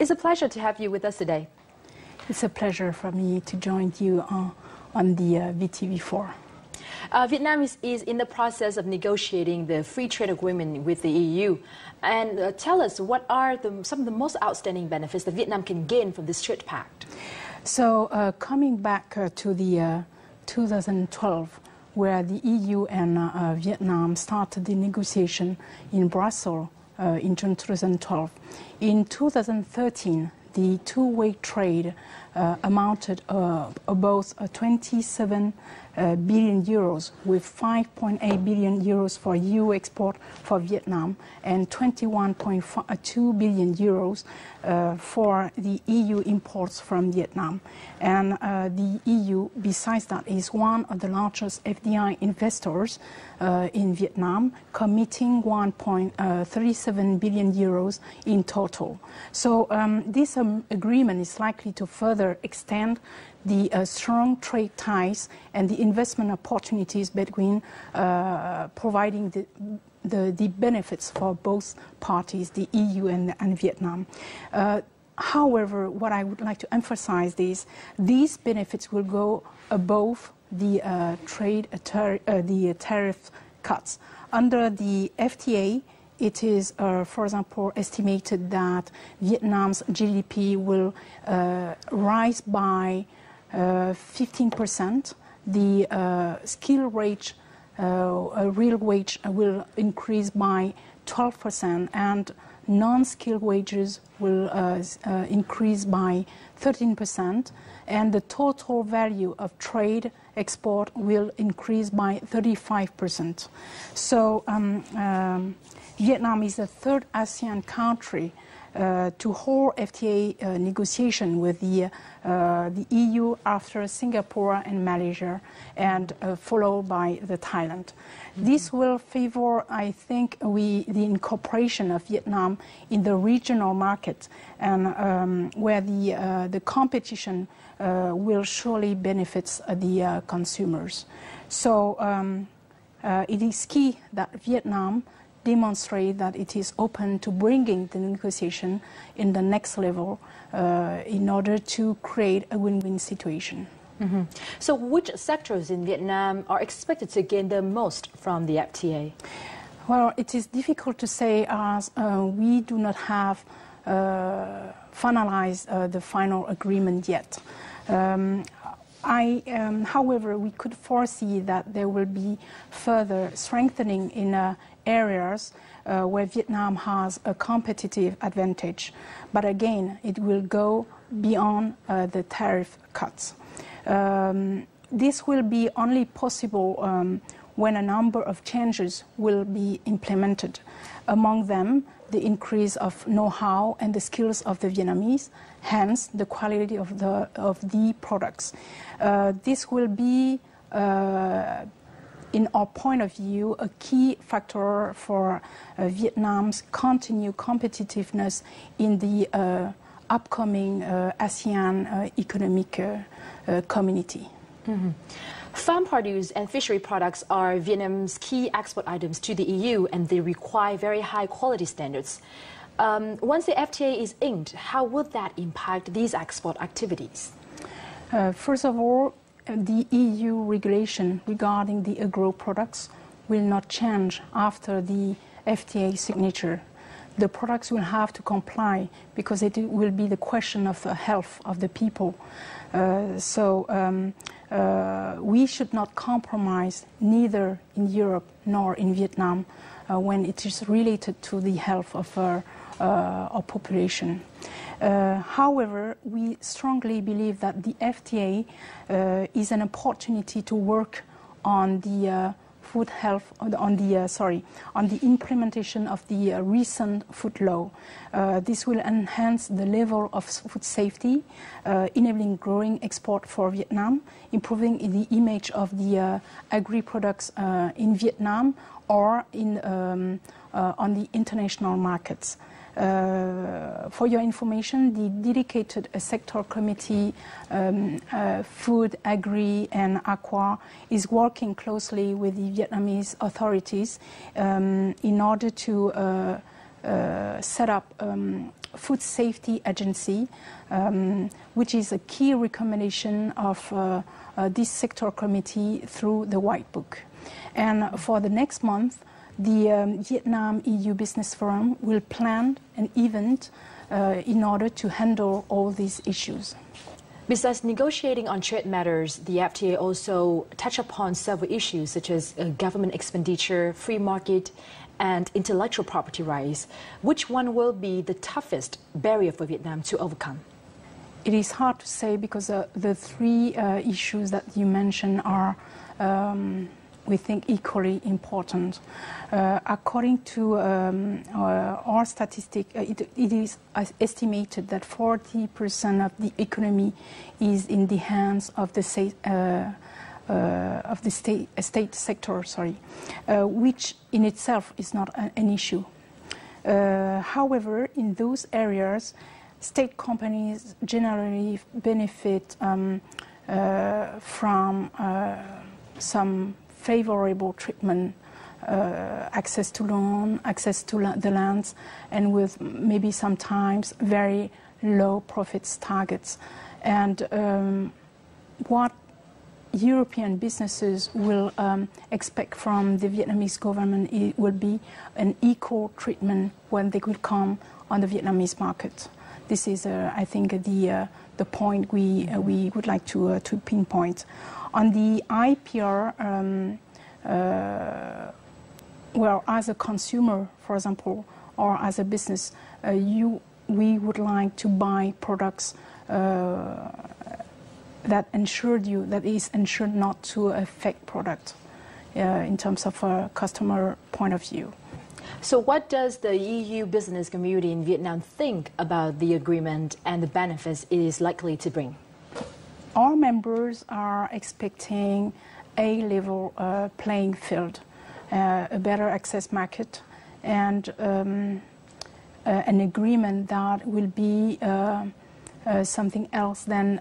It's a pleasure to have you with us today. It's a pleasure for me to join you on the VTV4. Vietnam is in the process of negotiating the free trade agreement with the EU. And tell us, what are some of the most outstanding benefits that Vietnam can gain from this trade pact? So coming back to the 2012, where the EU and Vietnam started the negotiation in Brussels in June 2012. In 2013, the two-way trade amounted about 27 billion euros, with 5.8 billion euros for EU export for Vietnam and 21.2 billion euros for the EU imports from Vietnam. And the EU, besides that, is one of the largest FDI investors in Vietnam, committing 1.37 billion euros in total. So this agreement is likely to further extend the strong trade ties and the investment opportunities between providing the benefits for both parties, the EU and Vietnam. However, what I would like to emphasize is these benefits will go above the tariff cuts. Under the FTA, it is, for example, estimated that Vietnam's GDP will rise by 15%. The skill wage, real wage, will increase by 12%, and non-skilled wages will increase by 13%, and the total value of trade export will increase by 35%. So Vietnam is the third ASEAN country to hold FTA negotiation with the EU after Singapore and Malaysia, and followed by the Thailand. This will favor, I think, the incorporation of Vietnam in the regional market, and where the competition will surely benefit the consumers. So it is key that Vietnam demonstrate that it is open to bringing the negotiation in the next level in order to create a win-win situation. Mm-hmm. So which sectors in Vietnam are expected to gain the most from the FTA? Well, it is difficult to say, as we do not have finalized the final agreement yet. However, we could foresee that there will be further strengthening in areas where Vietnam has a competitive advantage. But again, it will go beyond the tariff cuts. This will be only possible when a number of changes will be implemented. Among them, the increase of know-how and the skills of the Vietnamese, hence the quality of the products. This will be, in our point of view, a key factor for Vietnam's continued competitiveness in the upcoming ASEAN economic community. Mm-hmm. Farm produce and fishery products are Vietnam's key export items to the EU, and they require very high quality standards. Once the FTA is inked, how would that impact these export activities? First of all, the EU regulation regarding the agro products will not change after the FTA signature. The products will have to comply because it will be the question of the health of the people. We should not compromise, neither in Europe nor in Vietnam, when it is related to the health of our population. However, we strongly believe that the FTA is an opportunity to work on the food health, on the implementation of the recent food law. This will enhance the level of food safety, enabling growing export for Vietnam, improving the image of the agri-products in Vietnam or on the international markets. For your information, the dedicated sector committee, Food, Agri and Aqua, is working closely with the Vietnamese authorities in order to set up Food Safety Agency, which is a key recommendation of this sector committee through the White Book. And for the next month, the Vietnam EU Business Forum will plan an event in order to handle all these issues. Besides negotiating on trade matters, the FTA also touched upon several issues such as government expenditure, free market, and intellectual property rights. Which one will be the toughest barrier for Vietnam to overcome? It is hard to say because the three issues that you mentioned are, we think, equally important. According to our statistic, it is estimated that 40% of the economy is in the hands of the state sector, which in itself is not an issue. However, in those areas, state companies generally benefit from some favorable treatment, access to loan, access to the lands, and with maybe sometimes very low profits targets. And what European businesses will expect from the Vietnamese government will be an equal treatment when they will come on the Vietnamese market. This is, I think, the point we would like to pinpoint. On the IPR, well, as a consumer, for example, or as a business, we would like to buy products that is ensured not to affect product in terms of a customer point of view. So what does the EU business community in Vietnam think about the agreement and the benefits it is likely to bring? Our members are expecting a level playing field, a better access market, and an agreement that will be something else than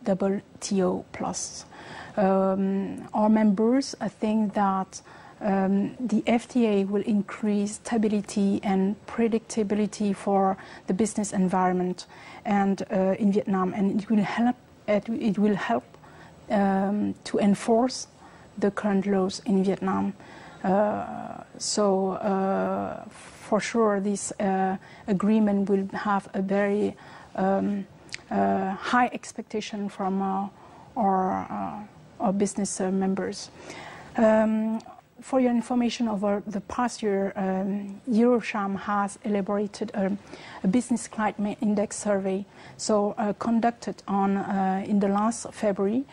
WTO plus. Our members think that the FTA will increase stability and predictability for the business environment and in Vietnam, and it will help. It will help to enforce the current laws in Vietnam. So for sure, this agreement will have a very high expectation from our business members. For your information, over the past year, EuroCham has elaborated a business climate index survey. So conducted in the last February,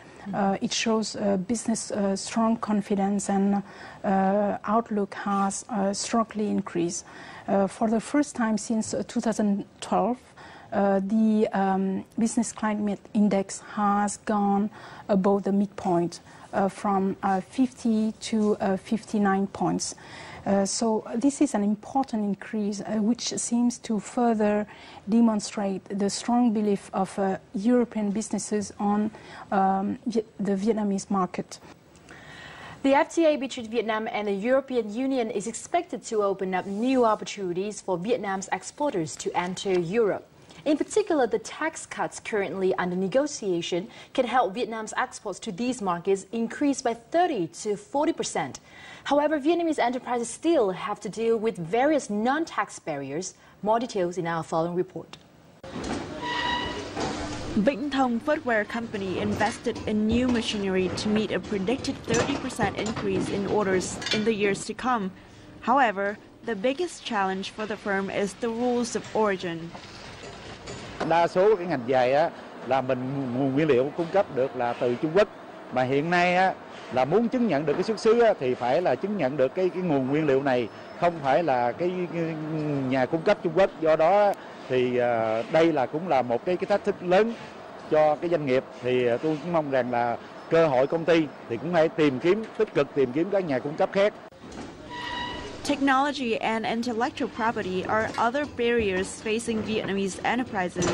it shows business strong confidence and outlook has strongly increased. For the first time since 2012, the business climate index has gone above the midpoint from 50 to 59 points. So this is an important increase which seems to further demonstrate the strong belief of European businesses on the Vietnamese market. The FTA between Vietnam and the European Union is expected to open up new opportunities for Vietnam's exporters to enter Europe. In particular, the tax cuts currently under negotiation can help Vietnam's exports to these markets increase by 30 to 40%. However, Vietnamese enterprises still have to deal with various non-tax barriers. More details in our following report. Vĩnh Thông Footwear Company invested in new machinery to meet a predicted 30% increase in orders in the years to come. However, the biggest challenge for the firm is the rules of origin. Đa số cái ngành giày á, là mình nguồn nguyên liệu cung cấp được là từ Trung Quốc, mà hiện nay á, là muốn chứng nhận được cái xuất xứ á, thì phải là chứng nhận được cái nguồn nguyên liệu này không phải là cái nhà cung cấp Trung Quốc. Do đó thì đây cũng là một cái thách thức lớn cho cái doanh nghiệp. Thì tôi cũng mong rằng là cơ hội công ty thì cũng hãy tích cực tìm kiếm các nhà cung cấp khác. Technology and intellectual property are other barriers facing Vietnamese enterprises.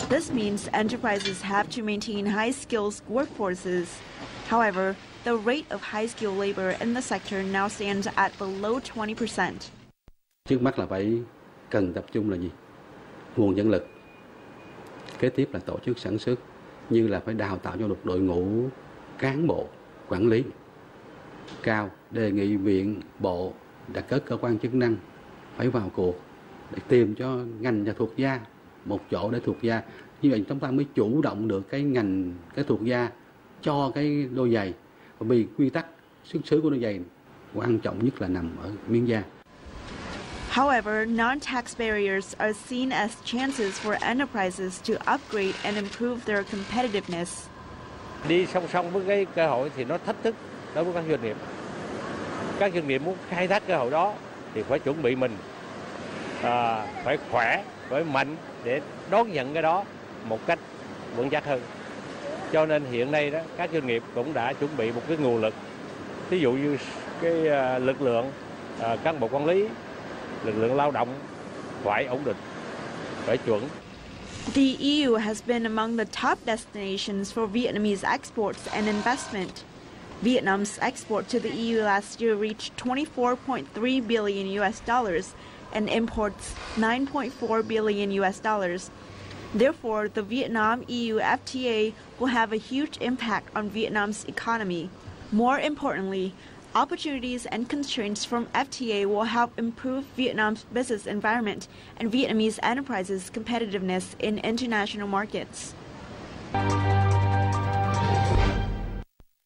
This means enterprises have to maintain high-skilled workforces. However, the rate of high-skilled labor in the sector now stands at below 20%. Trước mắt là phải cần tập trung là gì? nguồn nhân lực. Kế tiếp là tổ chức sản xuất, như là phải đào tạo cho một đội ngũ cán bộ quản lý cao. Đề nghị viện, bộ, các cơ quan chức năng phải vào cuộc để tìm cho ngành và thuộc da một chỗ để thuộc da. Như vậy chúng ta mới chủ động được cái ngành, cái thuộc da cho cái đôi giày. Vì quy tắc xuất xứ của đôi giày quan trọng nhất là nằm ở miếng da. However, non-tax barriers are seen as chances for enterprises to upgrade and improve their competitiveness. Đi song song với cái cơ hội thì nó thách thức đối với các doanh nghiệp. Các doanh nghiệp muốn khai thác cơ hội đó thì phải chuẩn bị mình, phải khỏe, phải mạnh để đón nhận cái đó một cách vững chắc hơn. Cho nên hiện nay đó các doanh nghiệp cũng đã chuẩn bị một cái nguồn lực, ví dụ như cái lực lượng cán bộ quản lý, lực lượng lao động phải ổn định, phải chuẩn. The EU has been among the top destinations for Vietnamese exports and investment. Vietnam's export to the EU last year reached $24.3 billion and imports $9.4 billion. Therefore, the Vietnam-EU FTA will have a huge impact on Vietnam's economy. More importantly, opportunities and constraints from FTA will help improve Vietnam's business environment and Vietnamese enterprises' competitiveness in international markets.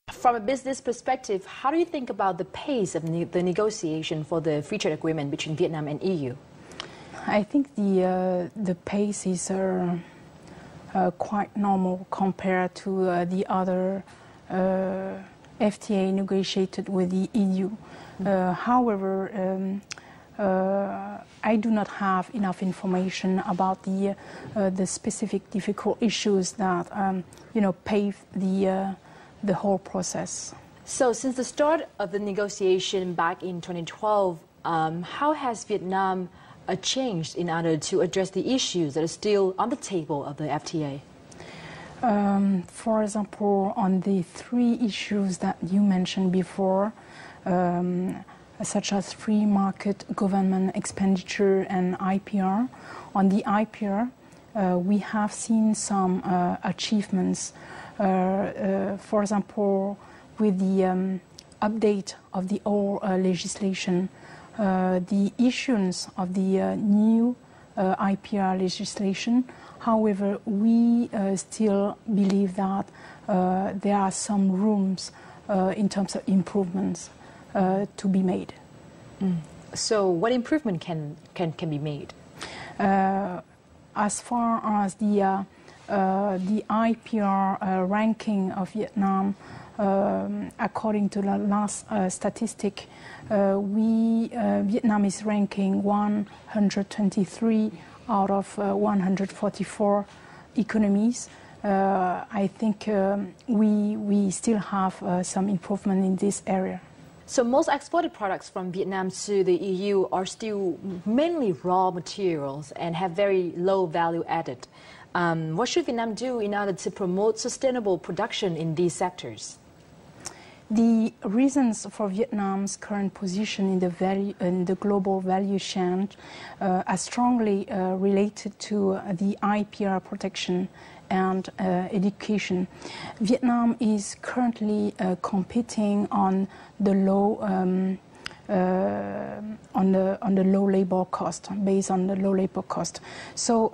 From a business perspective, how do you think about the pace of the negotiation for the free trade agreement between Vietnam and EU? I think the pace is quite normal compared to the other FTA negotiated with the EU. However, I do not have enough information about the specific difficult issues that pave the whole process. So, since the start of the negotiation back in 2012, how has Vietnam changed in order to address the issues that are still on the table of the FTA? For example, on the three issues that you mentioned before, such as free market, government expenditure, and IPR. On the IPR, we have seen some achievements. For example, with the update of the old legislation, the issuance of the new IPR legislation. However, we still believe that there are some rooms in terms of improvements to be made. So what improvement can be made? As far as the IPR ranking of Vietnam, according to the last statistic, Vietnam is ranking 123 out of 144 economies. I think we still have some improvement in this area. So most exported products from Vietnam to the EU are still mainly raw materials and have very low value added. What should Vietnam do in order to promote sustainable production in these sectors? The reasons for Vietnam's current position in the global value chain are strongly related to the IPR protection and education. Vietnam is currently competing on the low labor cost, based on the low labor cost. So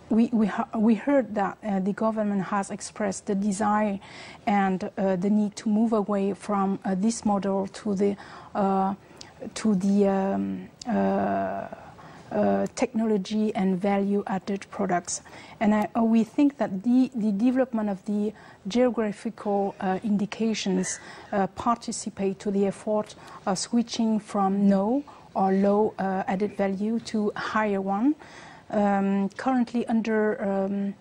we heard that the government has expressed the desire and the need to move away from this model to the technology and value-added products. And we think that the development of the geographical indications participate to the effort of switching from no or low added value to higher one. Currently under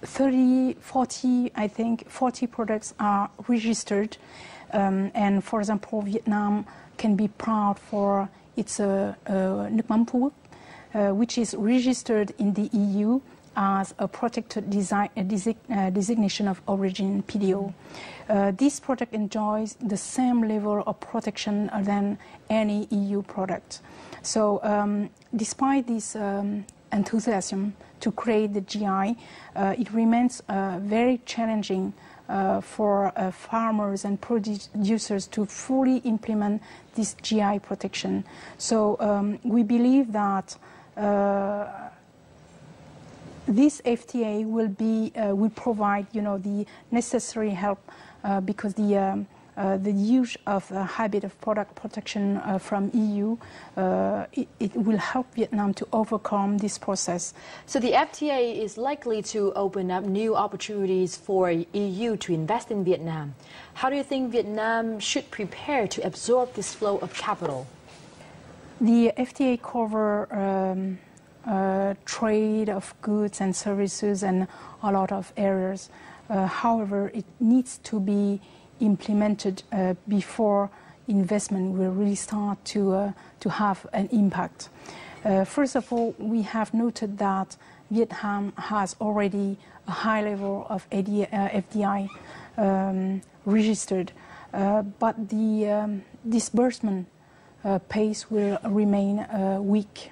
40 products are registered. And for example, Vietnam can be proud for its nước mắm Phú Quốc, which is registered in the EU as a protected designation of origin (PDO). This product enjoys the same level of protection than any EU product. So, despite this enthusiasm to create the GI, it remains very challenging for farmers and producers to fully implement this GI protection. So we believe that this FTA will provide, the necessary help because the use of habit of product protection from EU, it will help Vietnam to overcome this process. So the FTA is likely to open up new opportunities for EU to invest in Vietnam. How do you think Vietnam should prepare to absorb this flow of capital? The FTA cover trade of goods and services and a lot of areas. However, it needs to be implemented before investment will really start to have an impact. First of all, we have noted that Vietnam has already a high level of FDI registered, but the disbursement pace will remain weak.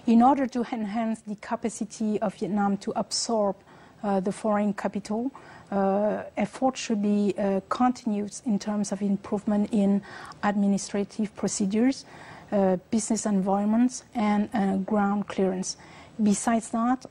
In order to enhance the capacity of Vietnam to absorb the foreign capital, efforts should be continued in terms of improvement in administrative procedures, business environments, and ground clearance. Besides that,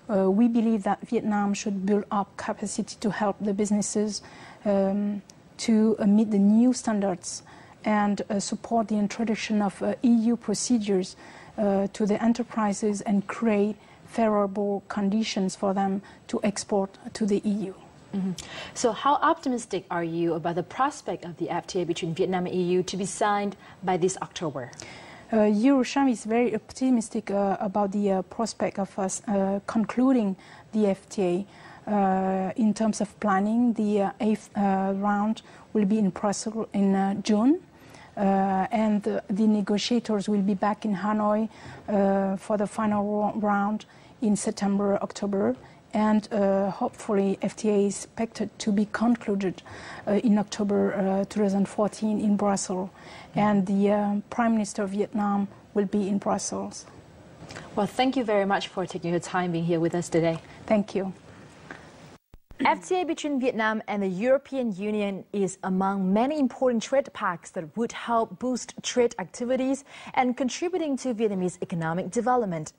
we believe that Vietnam should build up capacity to help the businesses to meet the new standards and support the introduction of EU procedures to the enterprises and create favorable conditions for them to export to the EU. Mm-hmm. So how optimistic are you about the prospect of the FTA between Vietnam and EU to be signed by this October? EuroCham is very optimistic about the prospect of us concluding the FTA. In terms of planning, the 8th round will be in Brussels in June. And the negotiators will be back in Hanoi for the final round in September, October, and hopefully FTA is expected to be concluded in October 2014 in Brussels, and the Prime Minister of Vietnam will be in Brussels. Well, thank you very much for taking your time being here with us today. Thank you. FTA between Vietnam and the European Union is among many important trade pacts that would help boost trade activities and contributing to Vietnamese economic development.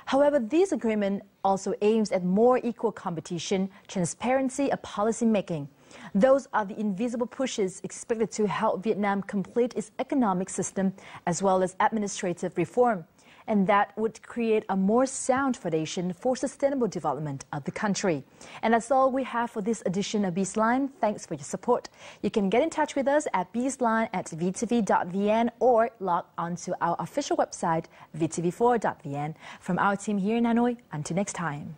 However, this agreement also aims at more equal competition, transparency, and policy making. Those are the invisible pushes expected to help Vietnam complete its economic system as well as administrative reform. And that would create a more sound foundation for sustainable development of the country. And that's all we have for this edition of Bizline. Thanks for your support. You can get in touch with us at bizline@vtv.vn or log on to our official website, vtv4.vn. From our team here in Hanoi, until next time.